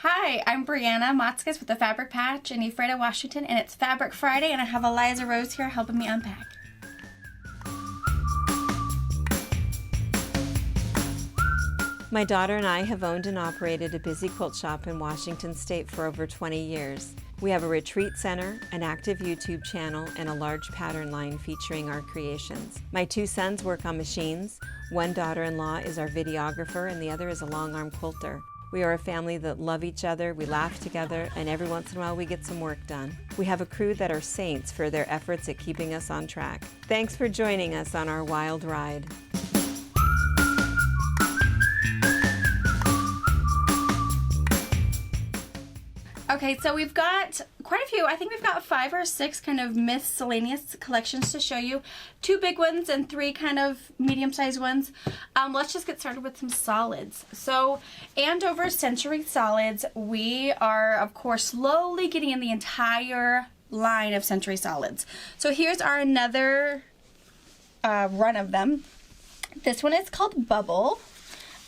Hi, I'm Brianna Motzkis with the Fabric Patch in Ephrata, Washington, and it's Fabric Friday, and I have Eliza Rose here helping me unpack. My daughter and I have owned and operated a busy quilt shop in Washington State for over 20 years. We have a retreat center, an active YouTube channel, and a large pattern line featuring our creations. My two sons work on machines. One daughter-in-law is our videographer, and the other is a long-arm quilter. We are a family that love each other, we laugh together, and every once in a while we get some work done. We have a crew that are saints for their efforts at keeping us on track. Thanks for joining us on our wild ride. Okay, so we've got quite a few. I think we've got 5 or 6 kind of miscellaneous collections to show you. 2 big ones and 3 kind of medium-sized ones. Let's just get started with some solids. So Andover Century Solids, we are, of course, slowly getting in the entire line of Century Solids. So here's our another run of them. This one is called Bubble,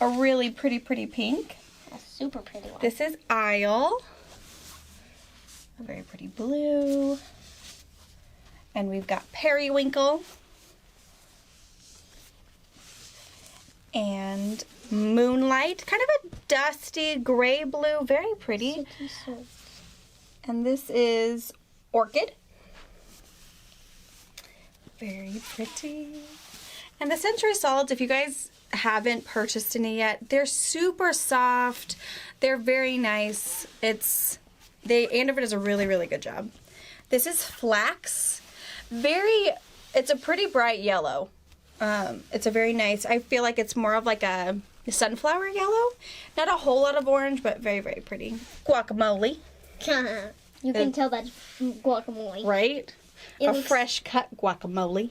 a really pretty pink. A super pretty one. This is Isle. A very pretty blue. And we've got Periwinkle. And Moonlight. Kind of a dusty gray blue. Very pretty. And this is Orchid. Very pretty. And the Century Solids, if you guys haven't purchased any yet, they're super soft. They're very nice. Andover does a really good job. This is Flax. It's a pretty bright yellow. It's a very nice, I feel like it's more of like a sunflower yellow. Not a whole lot of orange, but very pretty. Guacamole. You can tell that's guacamole. Right? Fresh cut guacamole.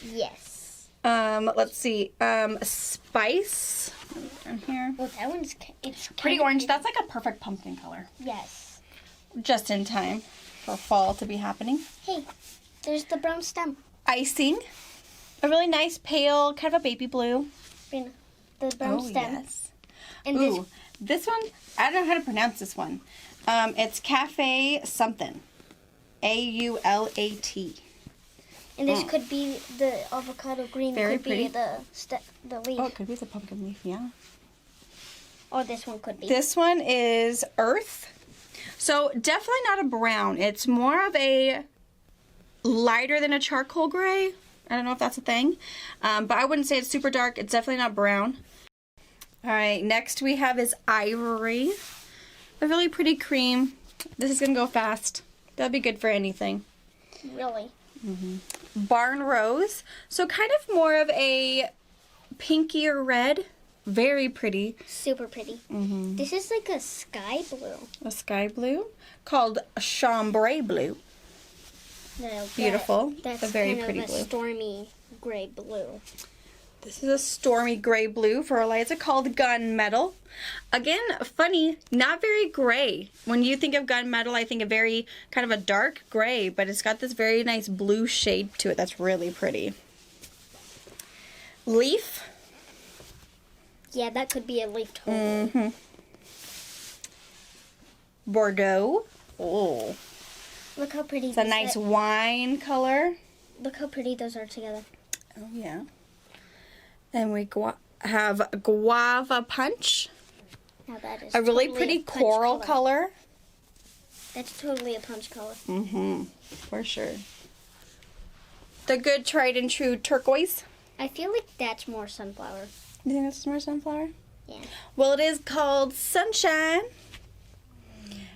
Yes. Let's see. Spice. Down here. Well, that one's it's pretty orange. That's like a perfect pumpkin color. Yes. Just in time for fall to be happening. Hey, there's the brown stem. Icing. A really nice pale, kind of a baby blue. The brown stem. Yes. And this one, I don't know how to pronounce this one. It's Cafe something. A-U-L-A-T. And this could be the avocado green. Very could pretty. Be the leaf. Oh, it could be the pumpkin leaf, yeah. Or this one could be. This one is Earth. So definitely not a brown. It's more of a lighter than a charcoal gray. I don't know if that's a thing. But I wouldn't say it's super dark. It's definitely not brown. All right, next we have is Ivory. A really pretty cream. This is going to go fast. That'll be good for anything. Really? Mm-hmm. Barn Rose. So kind of more of a pinkier red. Very pretty. Super pretty. Mm-hmm. This is like a sky blue. A sky blue called chambray blue. No, beautiful. That's a very kind pretty of a blue. Stormy gray blue. This is a stormy gray blue for Eliza called Gunmetal. Again, funny, not very gray. When you think of gunmetal, I think of very kind of a dark gray, but it's got this very nice blue shade to it that's really pretty. Leaf. Yeah, that could be a leaf tone. Mm-hmm. Bordeaux. Oh. Look how pretty. It's a nice wine color. Look how pretty those are together. Oh, yeah. Then we have Guava Punch. Now that is a really totally pretty a punch coral color. That's totally a punch color. Mm-hmm. For sure. The good tried and true turquoise. I feel like that's more sunflower. You think that's more sunflower? Yeah. Well, it is called Sunshine.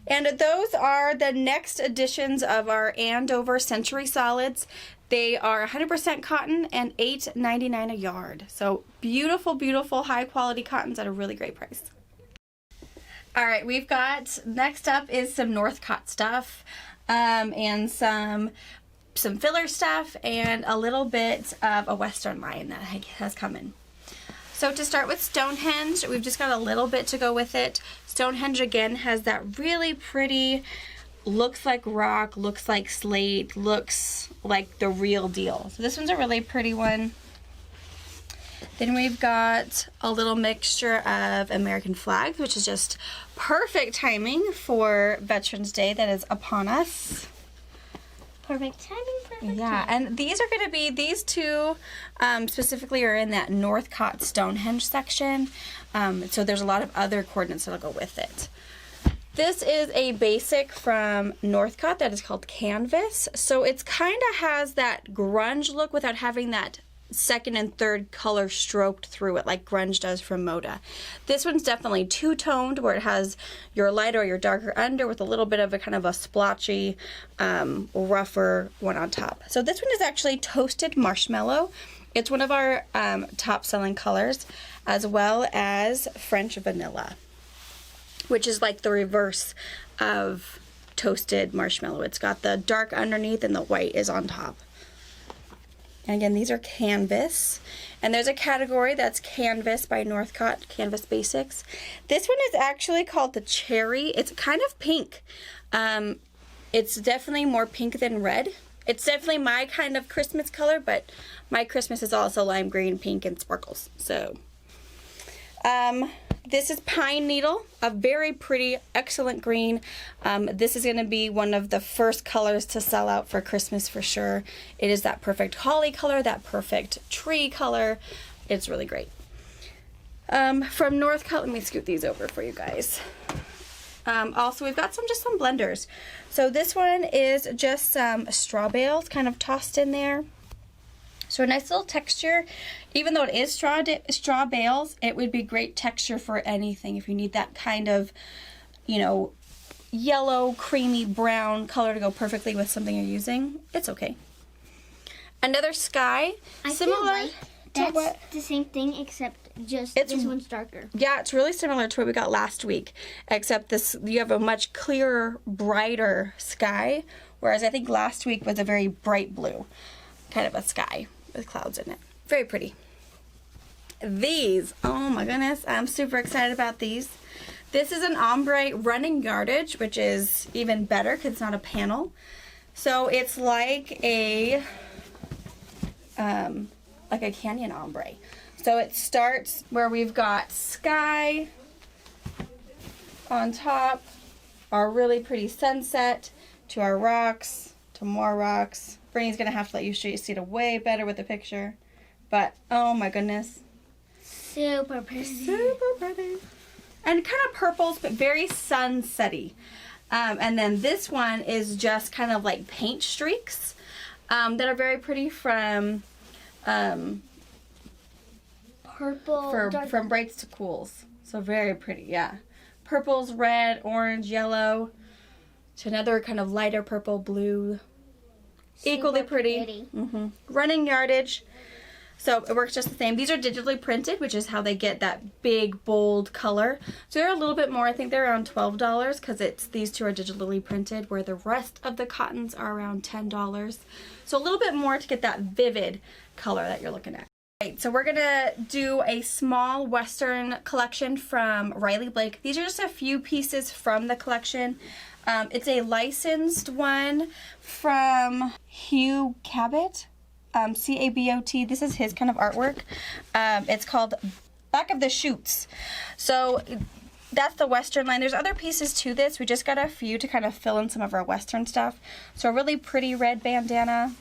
And those are the next editions of our Andover Century Solids. They are 100% cotton and $8.99 a yard. So beautiful high quality cottons at a really great price. All right, we've got, next up is some Northcott stuff and some filler stuff and a little bit of a Western line that has come in. So to start with Stonehenge, we've just got a little bit to go with it. Stonehenge again has that really pretty, looks like rock, looks like slate, looks like the real deal. So this one's a really pretty one. Then we've got a little mixture of American flags, which is just perfect timing for Veterans Day that is upon us. Perfect timing, perfect Yeah, timing. and these are going to be, these two specifically are in that Northcott Stonehenge section. So there's a lot of other coordinates that'll go with it. This is a basic from Northcott that is called Canvas. So it's kind of has that grunge look without having that second and third color stroked through it like grunge does from Moda. This one's definitely two-toned where it has your lighter or your darker under with a little bit of a kind of a splotchy, rougher one on top. So this one is actually Toasted Marshmallow. It's one of our top selling colors, as well as French Vanilla, which is like the reverse of Toasted Marshmallow. It's got the dark underneath and the white is on top. And again, these are Canvas. And there's a category that's Canvas by Northcott, Canvas Basics. This one is actually called the Cherry. It's kind of pink. It's definitely more pink than red. It's definitely my kind of Christmas color, but my Christmas is also lime green, pink, and sparkles. So, this is Pine Needle, a very pretty, excellent green. This is going to be one of the first colors to sell out for Christmas for sure. It is that perfect holly color, that perfect tree color. It's really great. From Northcott, let me scoot these over for you guys. Also, we've got some blenders. So this one is just some straw bales kind of tossed in there. So a nice little texture. Even though it is straw bales, it would be great texture for anything. If you need that kind of, you know, yellow, creamy, brown color to go perfectly with something you're using, it's okay. Another sky, similar to what? The same thing, except just this one's darker. Yeah, it's really similar to what we got last week, except this you have a much clearer, brighter sky, whereas I think last week was a very bright blue kind of a sky with clouds in it. Very pretty. These, oh my goodness, I'm super excited about these. This is an ombre running yardage, which is even better because it's not a panel. So it's like a canyon ombre. So it starts where we've got sky on top, our really pretty sunset, to our rocks, to more rocks. Brittany's gonna have to let you see it way better with the picture. But oh my goodness. Super pretty. Super pretty. And kind of purples, but very sunsetty. And then this one is just kind of like paint streaks that are very pretty from purple, from brights to cools. So very pretty, yeah. Purples, red, orange, yellow, to another kind of lighter purple, blue. Equally pretty. Mm-hmm. Running yardage. So it works just the same. These are digitally printed, which is how they get that big, bold color. So they're a little bit more. I think they're around $12 because these two are digitally printed, where the rest of the cottons are around $10. So a little bit more to get that vivid color that you're looking at. Right, so we're going to do a small Western collection from Riley Blake. These are just a few pieces from the collection. It's a licensed one from Hugh Cabot. C-A-B-O-T. This is his kind of artwork. It's called Back of the Shoots. So that's the Western line. There's other pieces to this. We just got a few to kind of fill in some of our Western stuff. So a really pretty red bandana.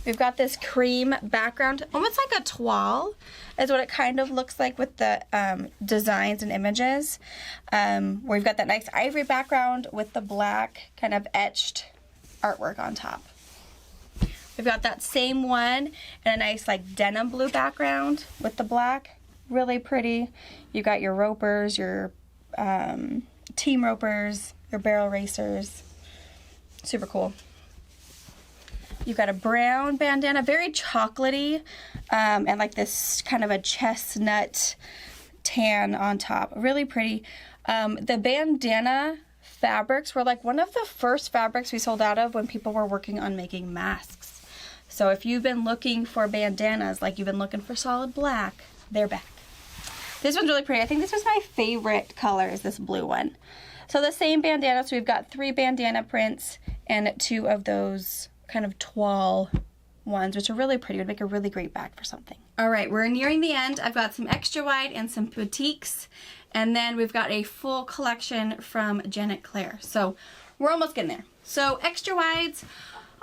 We've got this cream background, almost like a toile is what it kind of looks like with the designs and images. We've got that nice ivory background with the black kind of etched artwork on top. We've got that same one and a nice like denim blue background with the black. Really pretty. You've got your ropers, your team ropers, your barrel racers. Super cool. You've got a brown bandana, very chocolatey, and like this kind of a chestnut tan on top. Really pretty. The bandana fabrics were like one of the first fabrics we sold out of when people were working on making masks. So if you've been looking for bandanas, like you've been looking for solid black, they're back. This one's really pretty. I think this was my favorite color, is this blue one. So the same bandana, so we've got 3 bandana prints and 2 of those kind of toile ones, which are really pretty. Would make a really great bag for something. All right, we're nearing the end. I've got some extra wide and some boutiques, and then we've got a full collection from Janet Claire. So we're almost getting there. So extra wides,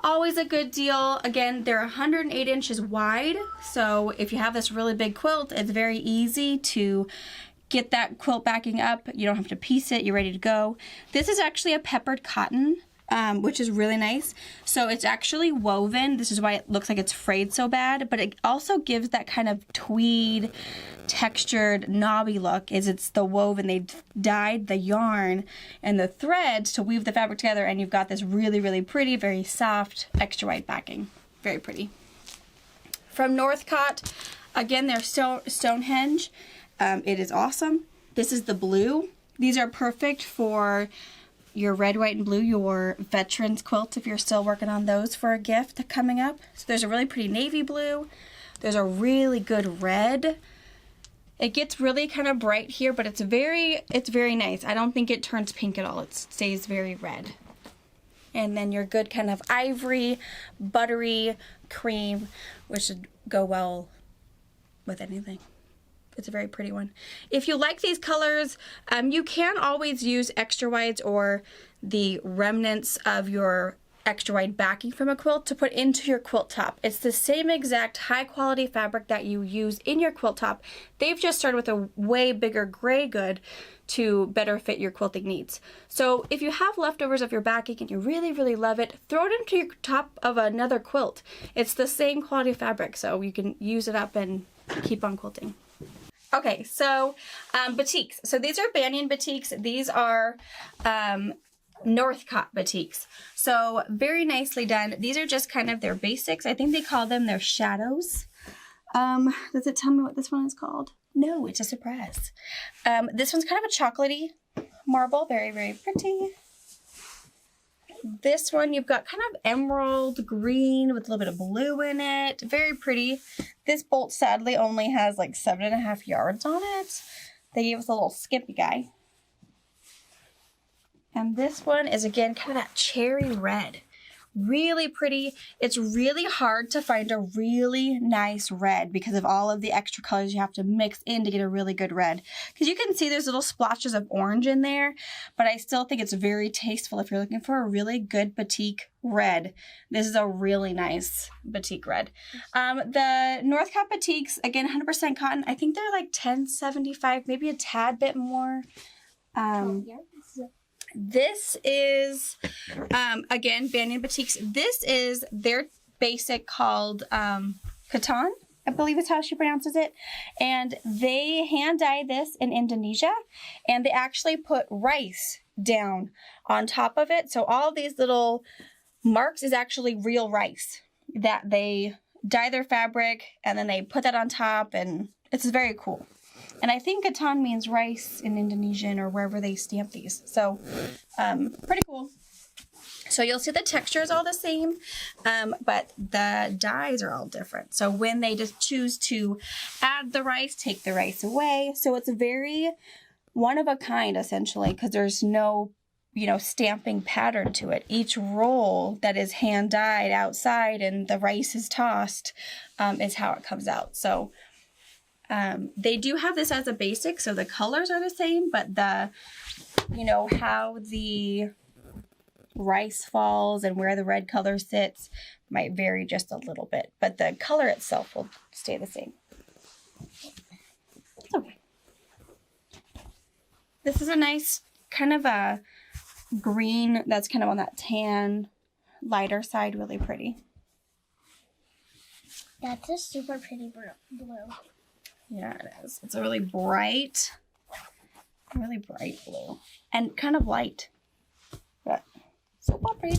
always a good deal. Again, they're 108 inches wide. So if you have this really big quilt, it's very easy to get that quilt backing up. You don't have to piece it. You're ready to go. This is actually a peppered cotton, which is really nice. So it's actually woven. This is why it looks like it's frayed so bad, but it also gives that kind of tweed, textured, knobby look. It's the woven. They've dyed the yarn and the threads to weave the fabric together, and you've got this really, really pretty, very soft, extra wide backing. Very pretty. From Northcott, again, they're Stonehenge. It is awesome. This is the blue. These are perfect for your red, white, and blue, your veterans quilt if you're still working on those for a gift coming up. So there's a really pretty navy blue. There's a really good red. It gets really kind of bright here, but it's very nice. I don't think it turns pink at all. It stays very red. And then your good kind of ivory, buttery cream, which should go well with anything. It's a very pretty one. If you like these colors, you can always use extra wides or the remnants of your extra wide backing from a quilt to put into your quilt top. It's the same exact high quality fabric that you use in your quilt top. They've just started with a way bigger gray good to better fit your quilting needs. So if you have leftovers of your backing and you really, really love it, throw it into your top of another quilt. It's the same quality fabric, so you can use it up and keep on quilting. Okay, so boutiques. So these are Banyan Boutiques. These are Northcott Boutiques. So very nicely done. These are just kind of their basics. I think they call them their shadows. Does it tell me what this one is called? No, it's a surprise. This one's kind of a chocolatey marble. Very, very pretty. This one, you've got kind of emerald green with a little bit of blue in it. Very pretty. This bolt sadly only has like 7.5 yards on it. They gave us a little skimpy guy. And this one is again kind of that cherry red. Really pretty. It's really hard to find a really nice red because of all of the extra colors you have to mix in to get a really good red. Because you can see there's little splotches of orange in there, but I still think it's very tasteful if you're looking for a really good batik red. This is a really nice batik red. The Northcott Boutiques, again, 100% cotton. I think they're like $10.75, maybe a tad bit more. This is, again, Banyan Boutiques. This is their basic called Katan, I believe is how she pronounces it. And they hand dye this in Indonesia, and they actually put rice down on top of it. So all these little marks is actually real rice that they dye their fabric, and then they put that on top, and it's very cool. And I think Katan means rice in Indonesian or wherever they stamp these. So pretty cool. So you'll see the texture is all the same, but the dyes are all different. So when they just choose to add the rice, take the rice away. So it's very one of a kind, essentially, because there's no, stamping pattern to it. Each roll that is hand dyed outside and the rice is tossed is how it comes out. So they do have this as a basic, so the colors are the same, but the, how the rice falls and where the red color sits might vary just a little bit, but the color itself will stay the same. It's okay. This is a nice kind of a green that's kind of on that tan, lighter side, really pretty. That's a super pretty blue. Yeah, it is. It's a really bright blue. And kind of light. But so pretty.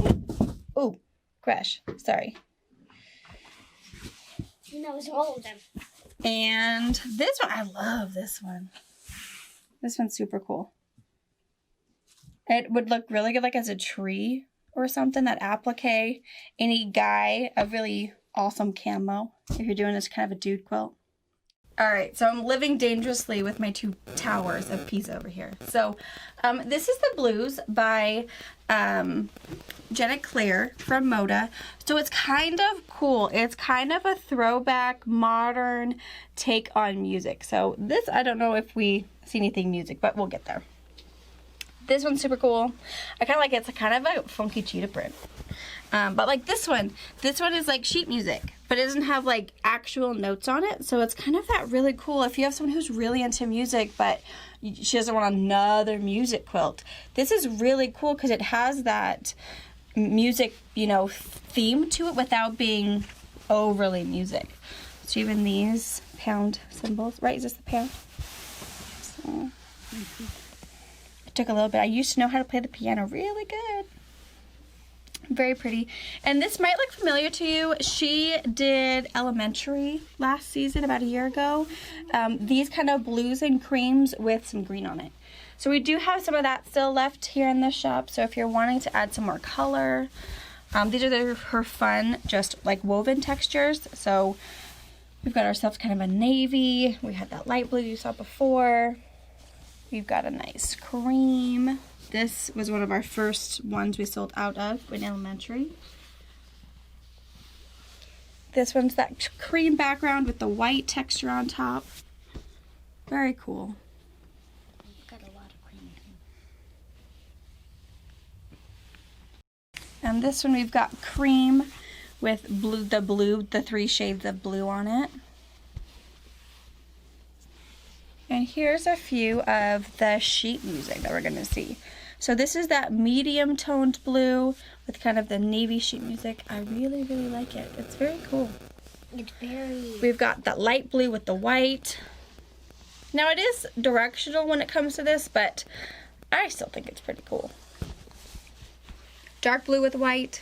Oh, crash. Sorry. It's all of them. And this one, I love this one. This one's super cool. It would look really good like as a tree or something, that applique. Any guy, a really awesome camo if you're doing this kind of a dude quilt. All right, so I'm living dangerously with my two towers of pizza over here. So this is the Blues by Jenna Claire from Moda. So it's kind of cool. It's kind of a throwback, modern take on music. So this, I don't know if we see anything music, but we'll get there. This one's super cool. I kind of like it. It's kind of a funky cheetah print. But like this one is like sheet music, but it doesn't have like actual notes on it. So it's kind of that really cool. If you have someone who's really into music, but she doesn't want another music quilt, this is really cool because it has that music, you know, theme to it without being overly music. So even these pound symbols, right? Is this the pound? So, it took a little bit. I used to know how to play the piano really good. Very pretty. And this might look familiar to you. She did Elementary last season, about a year ago. These kind of blues and creams with some green on it. So we do have some of that still left here in the shop. So if you're wanting to add some more color, these are her fun, just like woven textures. So we've got ourselves kind of a navy. We had that light blue you saw before. We've got a nice cream. This was one of our first ones we sold out of in Elementary. This one's that cream background with the white texture on top. Very cool. Got a lot of cream. And this one we've got cream with the 3 shades of blue on it. And here's a few of the sheet music that we're going to see. So this is that medium toned blue with kind of the navy sheet music. I really, really like it. It's very cool. It's very... We've got that light blue with the white. Now it is directional when it comes to this, but I still think it's pretty cool. Dark blue with white.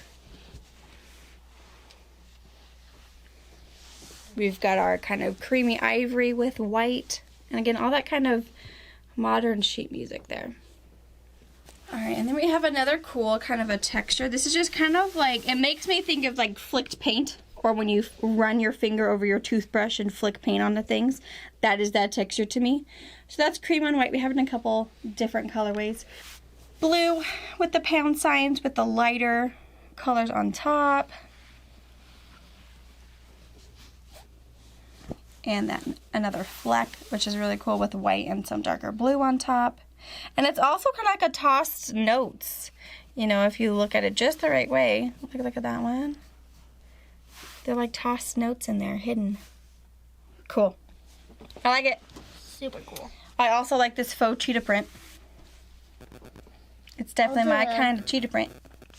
We've got our kind of creamy ivory with white. And again, all that kind of modern sheet music there. All right, and then we have another cool kind of a texture. This is just kind of like, it makes me think of like flicked paint, or when you run your finger over your toothbrush and flick paint onto things. That is that texture to me. So that's cream on white. We have it in a couple different colorways. Blue with the pound signs with the lighter colors on top. And then another fleck, which is really cool with white and some darker blue on top. And it's also kind of like a tossed notes. You know, if you look at it just the right way. Look at that one. They're like tossed notes in there, hidden. Cool. I like it. Super cool. I also like this faux cheetah print. It's definitely my kind of cheetah print.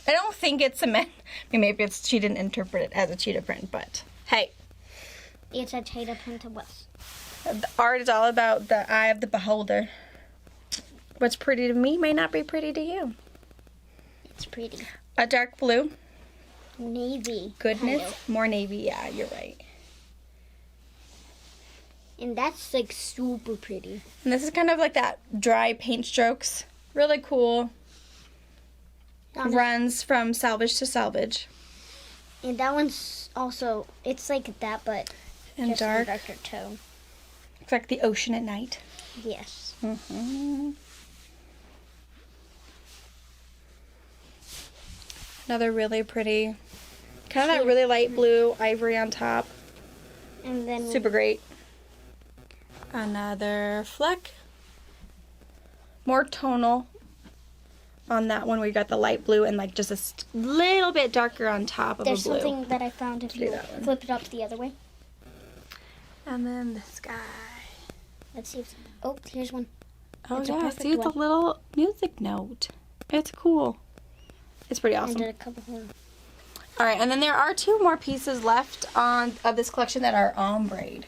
I don't think it's cement. I mean, maybe she didn't interpret it as a cheetah print, but hey. It's a cheetah print to us. The art is all about the eye of the beholder. What's pretty to me may not be pretty to you. It's pretty. A dark blue. Navy. Goodness. Kind of. More navy. Yeah, you're right. And that's like super pretty. And this is kind of like that dry paint strokes. Really cool. Runs from salvage to salvage. And that one's also, it's like that, but and just dark. a darker tone. It's like the ocean at night. Yes. Mm-hmm. Another really pretty, kind of that really light blue ivory on top. And then super great. Another fleck. More tonal on that one. We got the light blue and like just a little bit darker on top of there's a blue. something that I found if you flip it up the other way. And then the sky. Let's see if, oh, here's one. Oh it's yeah, see the little music note. It's cool. It's pretty awesome. And a couple more. All right, and then there are 2 more pieces left of this collection that are ombre.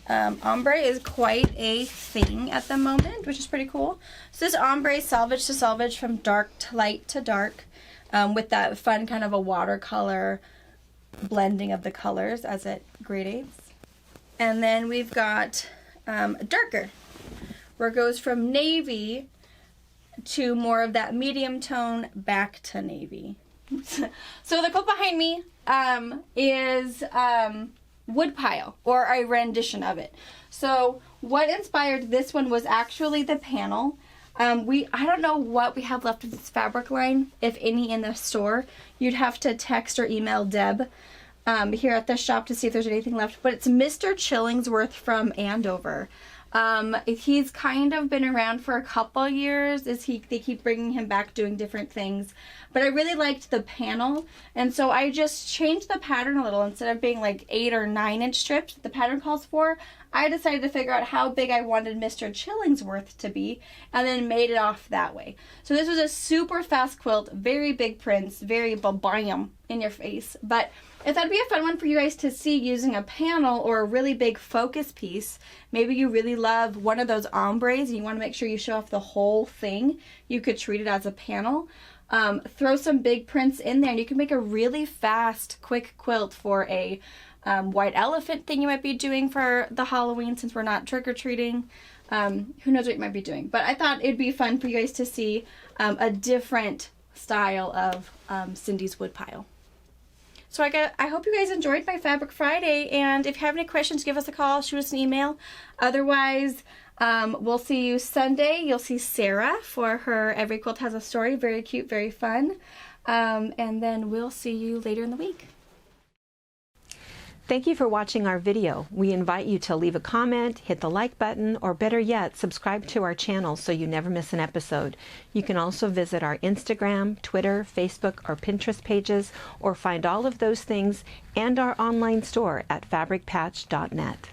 Ombre is quite a thing at the moment, which is pretty cool. So this ombre salvage to salvage from dark to light to dark, with that fun kind of a watercolor blending of the colors as it gradates. And then we've got darker, where it goes from navy to more of that medium tone back to navy. So the quote behind me is wood pile, or a rendition of it. So what inspired this one was actually the panel. I don't know what we have left of this fabric line, if any, in the store. You'd have to text or email Deb here at the shop to see if there's anything left. But it's Mr. Chillingsworth from Andover. He's kind of been around for a couple years. They keep bringing him back doing different things. But I really liked the panel, and so I just changed the pattern a little. Instead of being like 8 or 9 inch strips the pattern calls for, I decided to figure out how big I wanted Mr. Chillingsworth to be, and then made it off that way. So this was a super fast quilt, very big prints, very bam in your face. But if that'd be a fun one for you guys to see using a panel or a really big focus piece, maybe you really love one of those ombres and you want to make sure you show off the whole thing, you could treat it as a panel. Throw some big prints in there and you can make a really fast, quick quilt for a white elephant thing you might be doing for the Halloween, since we're not trick-or-treating. Who knows what you might be doing. But I thought it'd be fun for you guys to see a different style of Cindy's woodpile. So I hope you guys enjoyed my Fabric Friday, and if you have any questions, give us a call, shoot us an email. Otherwise, we'll see you Sunday. You'll see Sarah for her Every Quilt Has a Story. Very cute, very fun. And then we'll see you later in the week. Thank you for watching our video. We invite you to leave a comment, hit the like button, or better yet, subscribe to our channel so you never miss an episode. You can also visit our Instagram, Twitter, Facebook, or Pinterest pages, or find all of those things and our online store at fabricpatch.net.